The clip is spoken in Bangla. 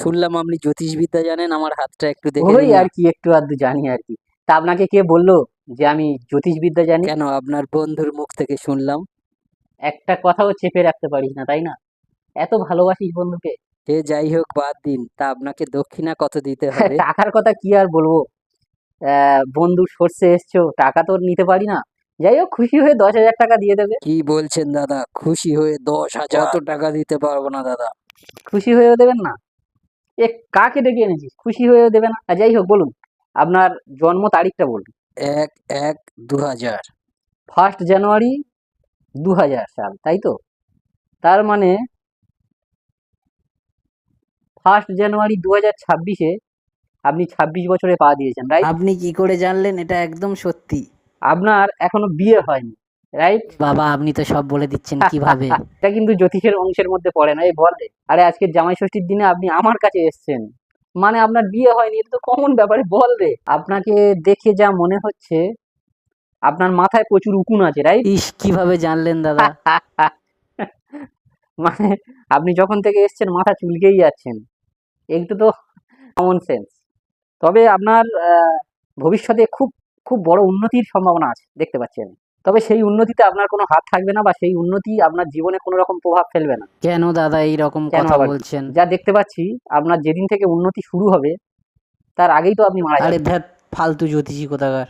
শুনলাম আপনি জ্যোতিষবিদ্যা জানেন, আমার হাতটা একটু দেখে ওই দিন না। আর কি একটু আধটু জানি আর কি। তা আপনাকে কে বললো যে আমি জ্যোতিষবিদ্যা জানি? কেন, আপনার বন্ধুর মুখ থেকে শুনলাম। একটা কথাও চেপে রাখতে পারিস না তাই না? এত ভালোবাসিস বন্ধুকে। সে যাই হোক, বাদ দিন। তা আপনাকে দক্ষিণা কত দিতে হবে? টাকার কথা কি আর বলবো। বন্ধু সর্ষে এসছো, টাকা তো নিতে পারি না। যাই হোক, খুশি হয়ে 10,000 টাকা দিয়ে দেবে। কি বলছেন দাদা? খুশি হয়ে 10,000 তো টাকা দিতে পারবো না দাদা। খুশি হয়েও দেবেন না? এ, কাকে ডেকে এনেছিস, খুশি হয়েও দেবে না? যাই হোক, বলুন আপনার জন্ম তারিখটা বলুন। 1/1/2000। 1 জানুয়ারি 2000 সাল, তাই তো? তার মানে 1 জানুয়ারি 2026-এ আপনি 26 বছরে পা দিয়েছেন, রাইট? আপনি কি করে জানলেন এটা একদম সত্যি? আপনার এখনো বিয়ে হয়নি, রাইট? বাবা, আপনি তো সব বলে দিচ্ছেন কিভাবে। এটা কিন্তু জ্যোতিষের অংশের মধ্যে পড়ে না। এই বল রে, আরে আজকের জামাই ষষ্ঠীর দিনে আপনি আমার কাছে এসেছেন, মানে আপনার বিয়ে হয়নি, এটা তো কমন ব্যাপারে। বল রে, আপনাকে দেখে যা মনে হচ্ছে আপনার মাথায় প্রচুর উকুন আছে, রাইট? ইস, কিভাবে জানলেন দাদা? মানে আপনি যখন থেকে এসেছেন মাথা চুলকেই যাচ্ছেন, একটু তো কমন সেন্স। তবে আপনার ভবিষ্যতে খুব খুব বড় উন্নতির সম্ভাবনা আছে দেখতে পাচ্ছি আমি। তবে সেই উন্নতিতে আপনার কোনো হাত থাকবে না, বা সেই উন্নতি আপনার জীবনে কোনো রকম প্রভাব ফেলবে না। কেন দাদা এই রকম কেন কথা আবার কি? বলছেন? যা দেখতে পাচ্ছি, আপনার যেদিন থেকে উন্নতি শুরু হবে তার আগেই তো আপনি মারা আরে যাবেন। ধ্যাত, ফালতু জ্যোতিষী কোথাকার।